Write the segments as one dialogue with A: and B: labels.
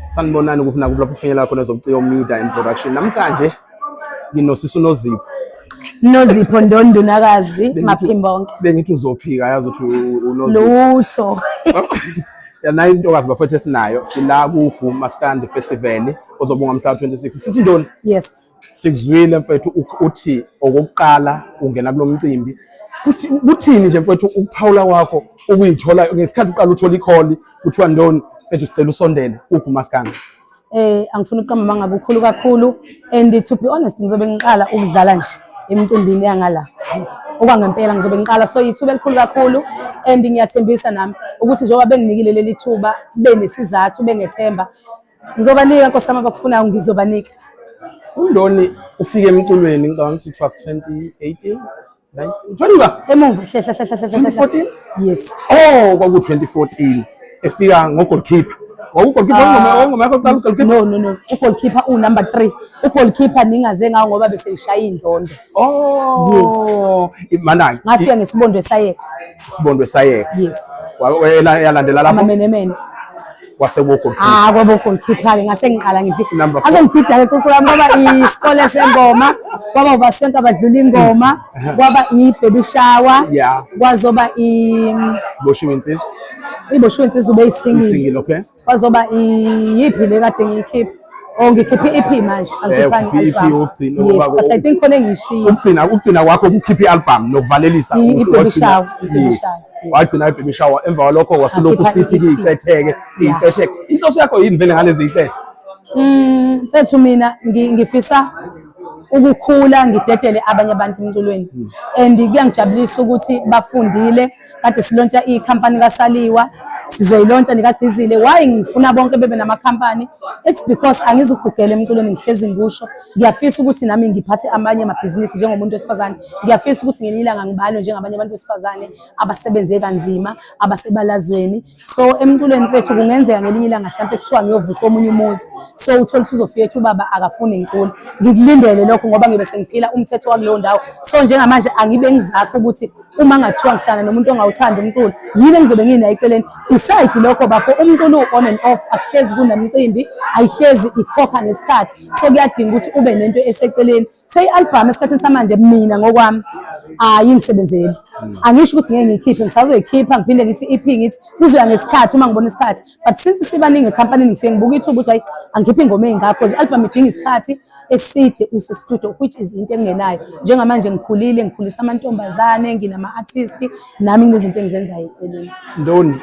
A: Sanibonani ukufuna kulapho kufinyela khona zobuciko media and production. Namhlanje nginosisi uNozipho.
B: Nozipho Ndondunakazi Maphimbonke.
A: Bengithi uzophika yazi ukuthi uNozipho.
B: Lutho.
A: Yana intokazi bafethu esinayo sila ku Maskandi Festival ozobunga mhla 26. Sisi Ndoni?
B: Yes.
A: Sikuzwile mfethu uthi okokuqala ungena kulomcimbi. Kuthini nje mfethu ukuphawula kwakho ukuyithola ngesikhathi uqala uthola ikholi kuthiwa Ndoni mfethu sicela usondele uGumaskandi.
B: Angifuni ukuqamba mangabe ukhulu kakhulu and to be honest ngizobe ngiqala ukudlala nje emcimbini yangala. Okwangempela ngizobe ngiqala so yithuba elikhulu kakhulu and ngiyathembisa nami ukuthi njengoba benginikile leli thuba benesizathu bengethemba ngizobanika nkosama abakufunayo ngizobanika.
A: uNdoni ufike emculweni ngicabanga ukuthi it was 2018 19
B: emuva
A: 2014
B: yes
A: kwaku 2014 efika ngogoalkeeper goalkeeper ngoma yakho qala goalkeeper
B: no goalkeeper number 3 goalkeeper ningaze ngawo ngoba bese ngishaya indondo
A: yes mananga
B: ngafika ngesibondwe sayeka
A: yes yalandela lapho
B: amamenemene
A: waseboko
B: kwabo goalkeeper ke ngase ngiqala ngifika azongidida ke kukhulu ngoba isikole sengoma kwaba basonke abadlula ingoma kwaba ibaby shower kwazoba
A: boshiwe insizwa
B: iboshiwe insizwa ube
A: isingile okay
B: kwazoba yipi le kade ngiyikhipha ngikhipha EP manje
A: angifani album
B: yes but I think khona engishiya
A: ukugcina kwakho ukukhipha ialbum nokuvalelisa
B: ibaby shower
A: wagcina ibaby shower emva kwalokho wasulokhu sithi iqetheke inhloso yakho yini vele ngalezi iqethe
B: mfethu mina ngifisa ukukhula ngidedele abanye abantu emculweni and kuyangijabulisa ukuthi bafundile kade silontsha ikhampani kaSaliwa sizoyilontsha nikagizile why ngifuna bonke bebe namakhampani it's because angizugugela emculweni ngihlezi ngusho ngiyafisa ukuthi nami ngiphathe amanye amabhizinisi njengomuntu wesifazane ngiyafisa ukuthi ngelilanga ngibalo njengabanye abantu besifazane abasebenze kanzima abasebalazweni so emculweni mfethu kungenzeka ngelinye ilanga mhlawumbe kuthiwa ngiyovusa omunye umuzi so uthola ukuthi uzofika ethi ubaba akafuni ngicula ngikulindele lokho ngoba ngibe sengiphila umthetho wakuleyo ndawo so njengamanje angibe ngizakho ukuthi uma ngathiwa ngihlala nomuntu ongawuthanda umculo yini engizobe nginayo eceleni beside lokho bafo umculo on and off akuhlezi kunemicimbi ayihlezi ikhokha ngesikhathi so kuyadinga ukuthi ube nento eseceleni so ialbum esikhathini samanje mina ngokwami ayingisebenzeli angisho ukuthi ngeke ngiyikhiphe ngisazoyikhipha ngiphinde ngithi EP ngithi kuzoya ngesikhathi uma ngibona isikhathi but since sibaningi ecompany ngifike ngibuka ithuba ukuthi angikhiphe ingoma ezingakho because ialbum idinga isikhathi eside use studio which is into engenayo njengamanje ngikhulile ngikhulisa amantombazane nginama artist nami nginezinto engizenzayo eceleni.
A: Ndoni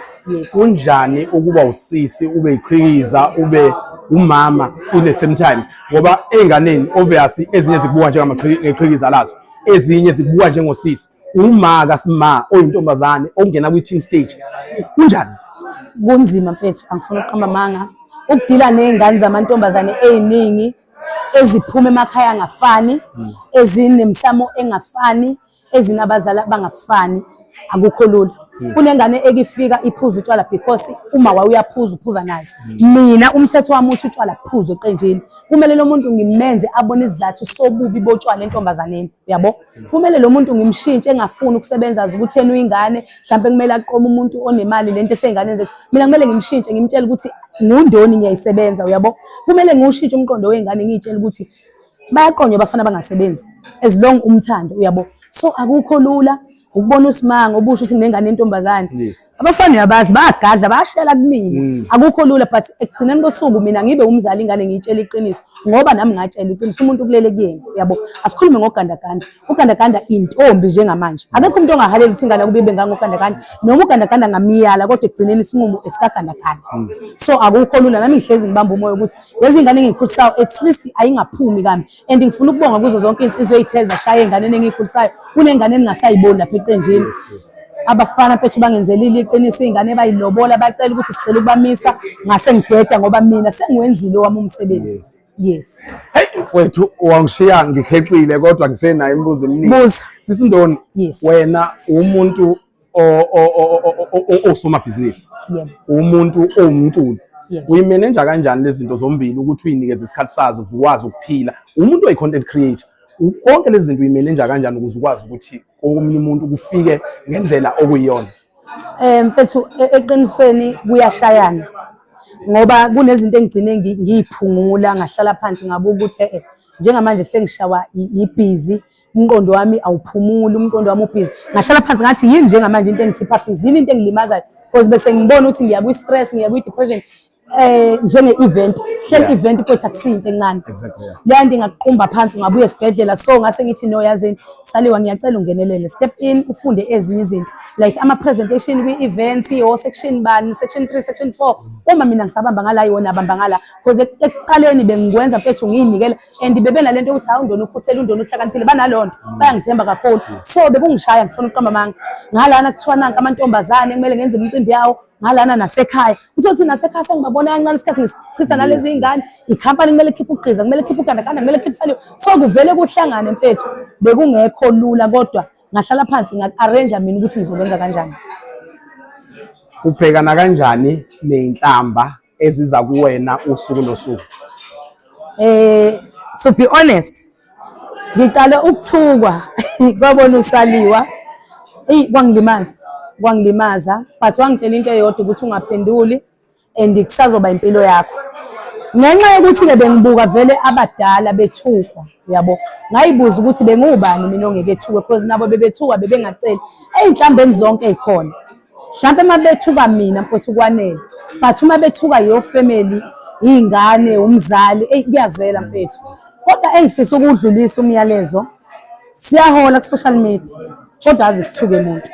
A: kunjani ukuba usisi ube iqhikiza ube umama in the same time ngoba enganeni obviously ezinye zibuka njengamaqhikiza lazo ezinye zibuka njengosisi uma kaSima oyintombazane ongena kwi-teen stage kunjani
B: kunzima mfethu angifuna ukuqamba manga ukudila nezingane zamantombazane eziningi eziphuma emakhaya angafani ezinemsamo engafani ezinabazali bangafani akukho lula kunengane ekifika iphuza utshwala because uma wawuyaphuza uphuza nazo mina umthetho wami uthi utshwala phuza eqenjini kumele lo muntu ngimenze abone izathu sobubi botshwala entombazaneni uyabo kumele lo muntu ngimshintshe engafuni ukusebenza ukuthi yena uyingane mhlawumbe kumele aqome umuntu onemali lento esengane zethu mina kumele ngimshintshe ngimtshela ukuthi ngundoni ngiyayisebenza uyabo kumele ngiushintshe umqondo wengane ngiyitshela ukuthi bayaqonywa bafana bangasebenzi as long umthando uyabo so akukho lula ukubona uSimanga obusho ukuthi nginengane entombazane abafana uyabazi bayagadla bayashela kumina akukho lula but ekugcineni kosuku mina ngibe umzali ingane ngiyitshela iqiniso ngoba nami ngatshela iqiniso umuntu kulele kuyena yabo asikhulume ngogandaganda intombi njengamanje akekho umuntu ongahalela ukuthi ingane kubibe ngangogandaganda noma ugandaganda ngamiyala kodwa ekugcineni isinqumo esikagandaganda so akukho lula nami ngihlezi ngibamba umoya ukuthi lezi ingane engikhulisayo at least ayingaphumi kami and ngifuna ukubonga kuzo zonke insizwe ezitheza shaya enganeni engikhulisayo kunengane engasayiboni lapha eqenjini abafana mfethu bangenzelile iqiniso ingane bayilobola bacela ukuthi sicela ukubamisa ngase ngideda ngoba mina sengiwenzile wami umsebenzi yes
A: hey mfethu wangishiya ngikheqile kodwa ngisenayo imibuzo eminingi sisi Ndoni wena umuntu osomabhizinisi umuntu owumculi uyimanage kanjani lezi zinto zombili ukuthi uyinikeze isikhathi sazo ukwazi ukuphila umuntu oyi-content creator konke lezi zinto uyimanage kanjani ukuze ukwazi ukuthi omunye umuntu kufike ngendlela okuyiyona
B: Mfethu eqinisweni kuyashayana ngoba kunezinto engigcine ngiyiphungula ngahlala phansi ngabuka ukuthi njengamanje sengishawa ibhizi umqondo wami awuphumuli umqondo wami ubhizi ngahlala phansi ngathi yini njengamanje into engikhipha busy yini into engilimazayo because bese ngibona ukuthi ngiya kwi stress ngiya kwi depression njenge-event hleli event mfethu akusinto encane leya nto ingakuqumba phansi ungabuya esibhedlela so ngase ngithi no yazini Saliwa ngiyacela ungenelele step in ufunde ezinye izinto like ama-presentation kwi-event section bani section 3 section 4 uma mina ngisabamba ngala yona abamba ngala because ekuqaleni bengikwenza mfethu ngiyinikela and bebenalento yokuthi hawu undona ukhuthele undona uhlakaniphile banaloo nto bayangithemba kakhulu so bekungishaya ngifuna ukuqamba amanga ngalana kuthiwa nanka amantombazane kumele ngenze imicimbi yawo ngalana nasekhaya uthi nasekhaya sengibabona kancane isikhathi ngisichitha nalezi ingane ikhampani kumele ikhiphe ugqiza kumele ikhiphe ugandaganda kumele ikhiphe Saliwa so kuvele kuhlangane mfethu bekungekho lula kodwa ngahlala phansi ngak-arrange mina ukuthi ngizokwenza kanjani.
A: Ubhekana kanjani ney'nhlamba eziza kuwena usuku nosuku?
B: To be honest ngiqale ukuthukwa kwabona uSaliwa kwangilimaza but wangitshela into eyodwa ukuthi ungaphenduli and kusazoba impilo yakho ngenxa yokuthi-ke bengibuka vele abadala bethukwa uyabo ngayibuza ukuthi bengubani mina ongekethukwe because nabo bebethukwa bebengaceli ey'nhlambeni zonke ey'khona mhlampe uma bethuka mina mfowethu kwanele but uma bethuka your family iy'ngane umzali kuyazela mfethu kodwa engifisa ukudlulisa umyalezo siyahola ku-social media kodwa aze sithuke umuntu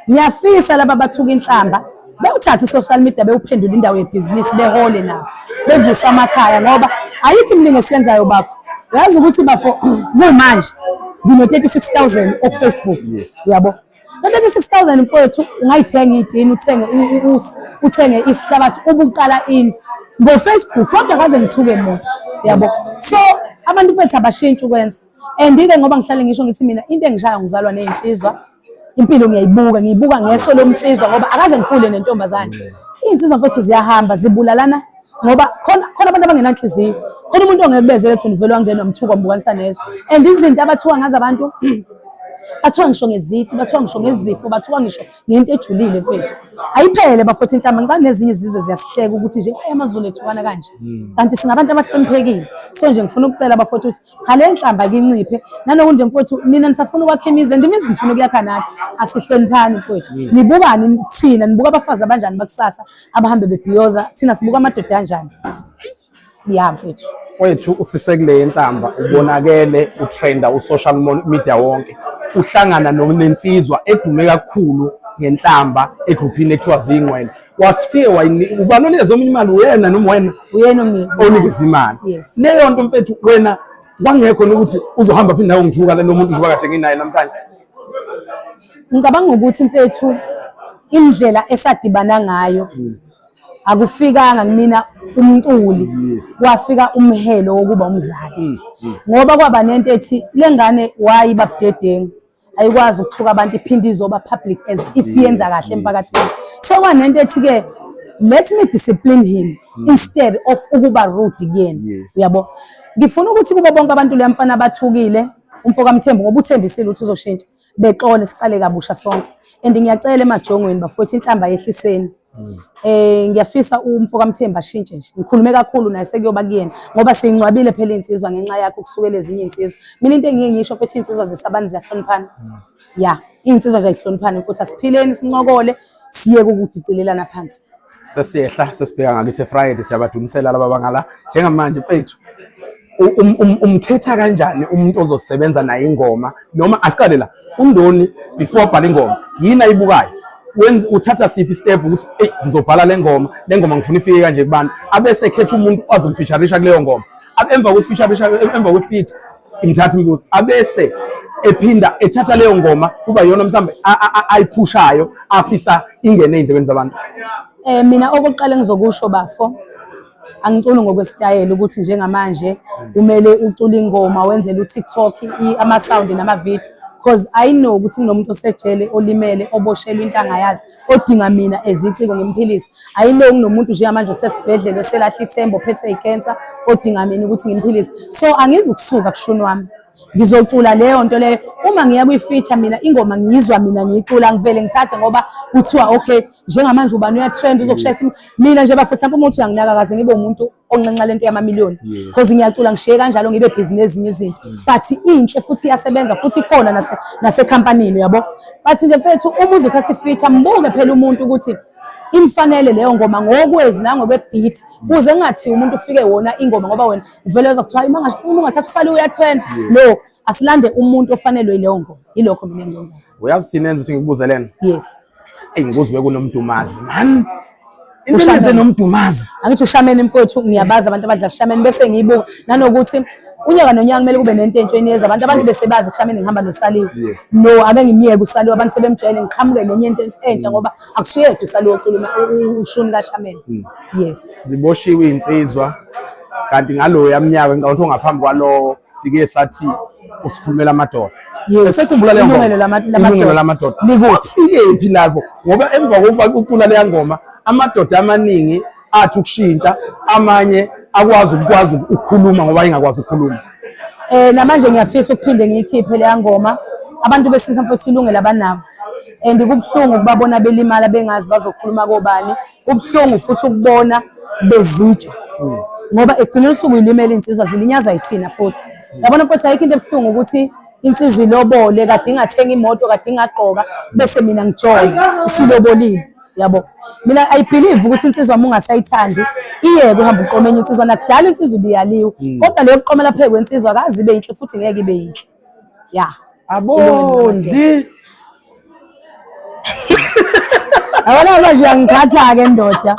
B: ngiyafisa laba bathuka inhlamba bewuthatha i-social media bewuphendula indawo yebhizinisi behole nabo bevusa amakhaya ngoba ayikho imilingo esiyenzayo bafo uyazi ukuthi bafo kumanje ngino-36,000 okufacebook uyabo no-36,000 mfowethu ungayithenga iy'tini uthenge isihlabathi ubuqala indlu ngofacebook kodwa kaze ngithuke muntu uyabo so abantu mfethu abashintsha ukwenza and-ke ngoba ngihlale ngisho ngithi mina into engishaya ngizalwa ney'nsizwa impilo ngiyibuka ngeso lomnsizwa ngoba akaze ngikhule nentombazane iy'nsizwa mfethu ziyahamba zibulalana ngoba khona abantu abangenanhliziyo khona umuntu ongekubezela ethi uvele wangenwa umthuko wambukanisa nezo and izinto abathuka ngazo abantu bathuka ngisho ngezithi bathuka ngisho ngezifo bathuka ngisho ngento ejulile mfethu ayiphele bafotha inhlamba ngicane nezinye izizwe ziyasihleka ukuthi nje amazulu ethukana kanje kanti singabantu abahloniphekile so nje ngifuna ukucela bafotha ukuthi cha le nhlamba kinciphe nanokunje mfethu nina nisafuna ukwakha imizi and imizi ngifuna ukuyakha nathi asihloniphani mfethu nibukani thina nibuka abafazi abanjani bakusasa abahambe bebhiyoza thina sibuka amadoda kanjani ya mfethu
A: Mfowethu usisekule inhlamba ubonakele utrenda u-social media wonke uhlangana nensizwa edume kakhulu ngenhlamba egrouphini ekuthiwa Zingwele wathi ubani onikeza omunye imali uyena noma
B: uyena
A: onikeza imali leyo nto mfethu wena kwangekho nokuthi uzohamba phinda ngithuka lo muntu njengoba kade nginaye namhlanje
B: ngicabanga ukuthi mfethu indlela esadibana ngayo akufikanga kumina umculi wafika umhelo wokuba umzali ngoba kwaba nento ethi lengane wayiba budedengu ayikwazi ukuthuka abantu iphinde izoba public as if yenza kahle emphakathini so kwanento ethi-ke let me discipline him instead of ukuba rude kuyena uyabo ngifuna ukuthi kubo bonke abantu leya mfana abathukile umfokaMthembu ngoba uthembisile ukuthi uzoshintsha bexole siqale kabusha sonke and ngiyacela emajongweni bafowethu inhlamba yehliseni ngiyafisa umfokaMthembu ashintshe nje ngikhulume kakhulu naye sekuyoba kuyena ngoba singcwabile phela insizwa ngenxa yakhe ukusukela ezinye insizwa mina into engiye ngisho futhi insizwa zesabani ziyahloniphana ya insizwa nje ayihloniphane futhi asiphileni sincokole siye ukudicilelana phansi
A: sesiyehla sesibheka ngakithi Friday siyabadumisela laba bangala njengamanje mfethu umkhetha kanjani umuntu ozosebenza naye ingoma noma asiqale la uNdoni before abhala ingoma yini ayibukayo uthatha siphi step ukuthi ngizobhala le ngoma ngifuna ifike kanje kubantu abese ekhetha umuntu azomfeatureisha kuleyo ngoma emva kokuthi featureisha emva kwefeat imthatha imbuzo abese ephinda ethatha leyo ngoma kuba yona mhlambe ayiphushayo afisa ingene ey'ndlebeni zabantu.
B: Mina okokuqala ngizokusho bafo angiculi ngokwesitayela ukuthi njengamanje kumele ucula ingoma wenzele uTikTok ama-sound nama-video because I know ukuthi kunomuntu osejele olimele oboshelwe into angayazi odinga mina eziciko ngimphilise. I know kunomuntu nje manje osesibhedlela oselahla ithemba ophethwe yicancer odinga mina ukuthi ngimphilise. So angizukusuka kushuni wami ngizocula leyo nto leyo. Uma ngiya kwi-feature mina ingoma ngiyizwa mina ngiyicula ngivele ngithathe ngoba kuthiwa okay njengamanje ubani uyatrend uzokushaya mina nje bafo mhlawumbe umuntu uyanginaka kaze ngibe umuntu onqenqa lento yamamiliyoni because ngiyacula ngishiye kanjalo ngibe busy nezinye izinto but inhle futhi iyasebenza futhi ikhona nasekhampanini yabo. But nje mfethu uma uzothatha i-feature mbuke phela umuntu ukuthi imfanele leyo ngoma ngokwezi nangokwe-beat kuze kungathiwa umuntu ufike wona ingoma ngoba wena uvele uzokuthiwa uma ungathatha usale uyatrend no asilande umuntu ofanelwe leyo ngoma. Yilokho mina engikwenzayo.
A: Uyazi thina enze ukuthi ngikubuze lena?
B: Yes.
A: Ngikuzwe kunomdumazi man. Into enze nomdumazi.
B: Angithi ushameni mfowethu ngiyabaza abantu abadla shameni bese ngiyibuka nanokuthi unyaka nonyaka kumele kube nento entsha eniyeza abantu besebazi kushameni ngihamba noSaliwe. No ake ngimiyeke uSaliwe abantu sebemjwayele ngiqhamuke nenye into entsha ngoba akusuyedwa uSaliwe ocula ushuni kaShameni. Yes.
A: Ziboshiwe insizwa kanti ngalo yaminyaka ngicabanga ngaphambi kwalo sike sathi ukukhulumela amadoda. Esekhumbula leyo ngoma. Ilungelo lamadoda. Likuphi lapho ngoba emva kokuba ucula leya ngoma amadoda amaningi athi ukushintsha amanye akwazi ukukhuluma ngoba engakwazi ukukhuluma.
B: Namanje ngiyafisa ukuphinde ngiyikhiphe leya ngoma abantu besisa mfowethu ilungelo abanabo and kubhlungu ukubabona belimala bengazi bazokhuluma kobani. Kubhlungu futhi ukubona bezitshwa ngoba egcineni usuku ilimele insizwa zilinyazwa yithina futhi. Yabona mfowethu ayikho into ebuhlungu ukuthi insizwa ilobole kade ingathenga imoto kade ingaqoka bese mina ngijoyina isilobolile. Yabo mina I believe ukuthi insizwa uma ungasayithandi iyeke uhamba uqomenye insizwa nakudala insizwa ibiyaliwe kodwa leyo kuqomela phezulu kwensizwa akazi ibe yinhle futhi ngeke ibe yinhle. Yeah.
A: Abondi.
B: Abona manje angikhatha ke ndoda.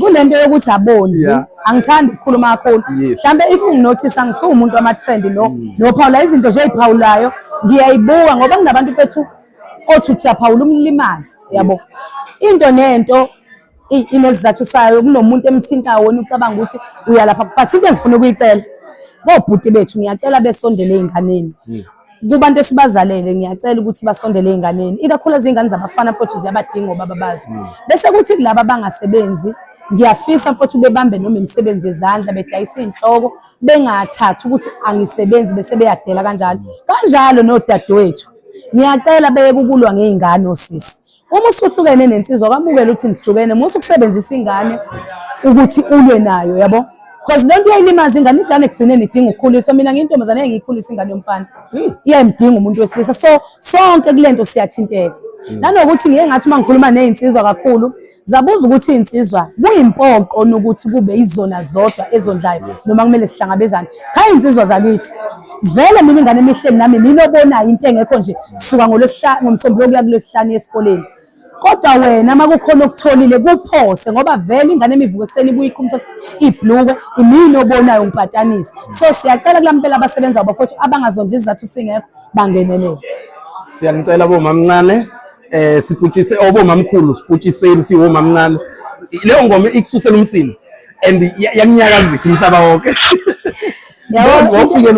B: Kunento yokuthi abondi angithandi ukukhuluma kakhulu. Mhlambe if unginotice angisuka umuntu wama-trend no Paula izinto nje eziphawulayo ngiyayibuka ngoba kunabantu bethu othi uyaphawula umlimazi yabo. Into nento inezizathu sayo kunomuntu emthintayo wena ucabanga ukuthi uyalapha but into engifuna ukuyicela bobhuti bethu ngiyacela besondele einganeni kubantu esibazalele ngiyacela ukuthi basondele einganeni ikakhulukazi izingane zabafana futhi ziyabadinga obaba bazi bese kuthi kulabo abangasebenzi ngiyafisa mfowethu bebambe noma imisebenzi yezandla bedayisa inhloko bengathathi ukuthi angisebenzi bese beyadela kanjalo nodadewethu ngiyacela beye kukulwa ngeingane osisi. Uma usuhlukene nensizwa kamukela ukuthi nihlukene musu ukusebenzisa ingane ukuthi ulwe nayo yabo because lento uyayilimaza ingane igane egcineni idinga ukukhuliswa. Mina ngintombazane engiyikhulisa ingane yomfana iyayimdinga umuntu wesilisa so sonke kulento siyathinteka nanokuthi ngiye ngathi uma ngikhuluma nezinsizwa kakhulu zabuza ukuthi insizwa kuyimpoqo nokuthi kube izona zodwa ezondlayo noma kumele sihlangabezane. Cha insizwa zakithi vele mina ingane emihleni nami mina obonayo into engekho nje suka ngomsombuluko kuya kulesihlanu esikoleni kodwa wena makukhona okutholile kuphose ngoba vele ingane emivuko ekseni ibuye iqhumisa ibhluke imini obonayo ngipatanisa. So siyacela kulampela abasebenza abafowethu abangazondla izathu singekho bangenelele.
A: Siyanicela bomamncane siphutshise obomamkhulu siphutshiseni siwomamncane leyo ngoma ikususela umsini and yaminyakazisa umhlaba wonke.
B: Yabo into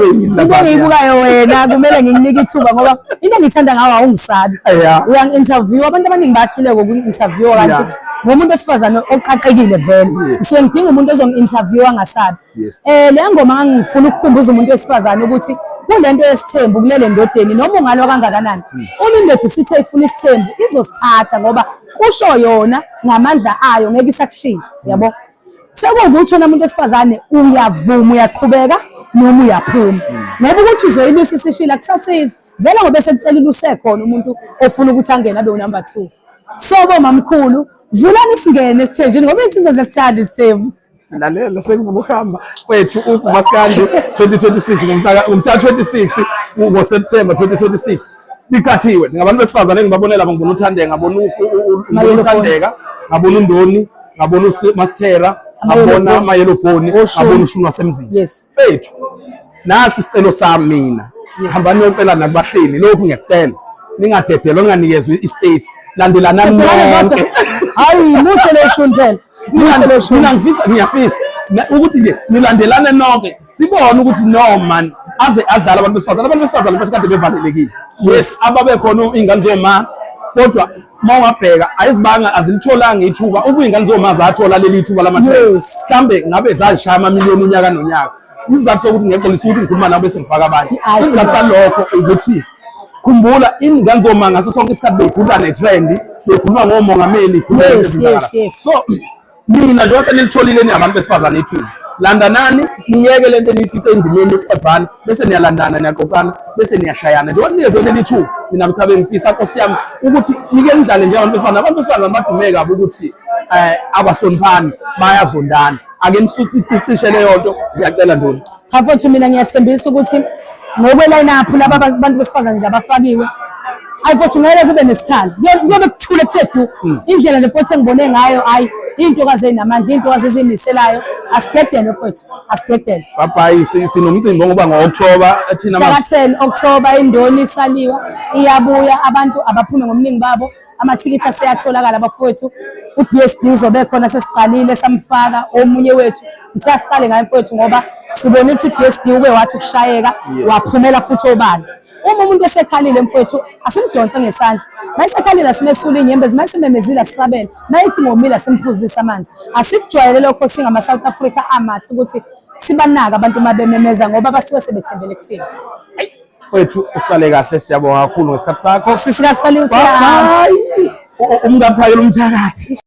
B: engiyibukayo wena kumele ngikunike ithuba ngoba into engithanda ngawe awungisabi. Uyangi-interview abantu abaningi bahluleka uku-interview kanti ngomuntu esifazane oqaqekile vele so ngidinga umuntu ozongi-interview angasabi. Le ngoma ngifuna ukukhumbuza umuntu wesifazane ukuthi kulento yesithembu kulele ndodeni noma ungalwa kangakanani uma indoda isithe ifuna isithembu izosithatha ngoba kusho yona ngamandla ayo ngeke isakushintsha yabo. Sekuwukuthi wena umuntu wesifazane uyavuma uyaqhubeka noma uyaphuma ngoba ukuthi uzoyibisa isishila kusasiza vele ngoba sekutshelile usekhona umuntu ofuna ukuthi angene abe unumber 2. So bomamkhulu vulani isingene esithenjini ngoba insizwa zesithanda isithembu.
A: Lalela sekuvuma ukuhamba kwethu uMaskandi 2026 ngomhla 26 ngoSeptember 2026 likathiwe ngabantu besifazane ngibabonela ngibona uThandeka ngabona uThandeka ngabona uNdoni ngabona uMastera ngabona Mayelobhoni ngabona uShunu wasemzini. Fethu nasi isicelo sami mina hamba niyocela nakubahleli lokhu ngiyacela ningadedelwa ninganikezwe ispace landelana nonke.
B: Hayi muhle lo Shunu phela
A: mina ngiyafisa ukuthi nje nilandelane nonke sibone ukuthi no man aze adlala abantu besifazane bathi kade bevalelekile. Yes ababe khona ingane zoma kodwa mawungabheka ayizibanga azilitholanga ithuba ubuyingane zoma zathola leli ithuba lamathread mhlambe ngabe zashaya amamiliyoni unyaka nonyaka isizathu sokuthi ngexolisa ukuthi ngikhuluma nabo bese ngifaka abanye.
B: Hayi,
A: Isizathu salokho ukuthi khumbula ingane zoma ngaso sonke isikhathi beyikhuluma ne-trend, beyikhuluma ngomongameli,
B: Yes.
A: so mina njengoba senilitholile niyabantu besifazane ethuba, landanani niyeke lento eniyifice endimeni yokuqedana bese niyalandana niyaqoqana bese niyashayana. Njengoba niyezona elithuba mina mkhabe ngifisa Nkosi yami ukuthi nike nidlale njengabantu besifazane. Abantu besifazane badume kabi ukuthi abahloniphani, bayazondana. Ake nisuthi icishe leyo nto, ngiyacela Ndoni.
B: Cha mfowethu, mina ngiyathembisa ukuthi ngokwe-line-up laba abantu besifazane nje abafakiwe, hayi mfowethu ngeke kube nesikhala, kuyobe kuthule kuthe du. Indlela nje mfowethu engibone ngayo, hayi iy'ntokazi ey'namandla, iy'ntokazi eziyimiselayo. Asigedene mfowethu, asigedene.
A: Bye sinomcimbi ngoba ngo-October thina
B: Mhlaka 10 October iNdoni isaliwa iyabuya, abantu abaphume ngobuningi babo, amathikithi aseyatholakala bafowethu. U-DSD uzobe khona, sesiqalile samfaka omunye wethu, ngithe asiqale ngayo mfowethu ngoba sibone ukuthi u-DSD uke wathi ukushayeka waphumela futhi obala. Uma umuntu esekhalile mfowethu asimdonse ngesandla, mayisekhalile asimesula inyembezi, mayisimemezile asisabele, mayithi ngomile asimphuzise amanzi. Asikujwayele lokho singama-South Africa amahle ukuthi sibanaka abantu uma bememeza ngoba basuke sebethembele kuthina.
A: Wethu usale kahle, siyabonga kakhulu ngesikhathi sakho.
B: SisikaSaliwe,
A: Bye. Umkaphakela umthakathi.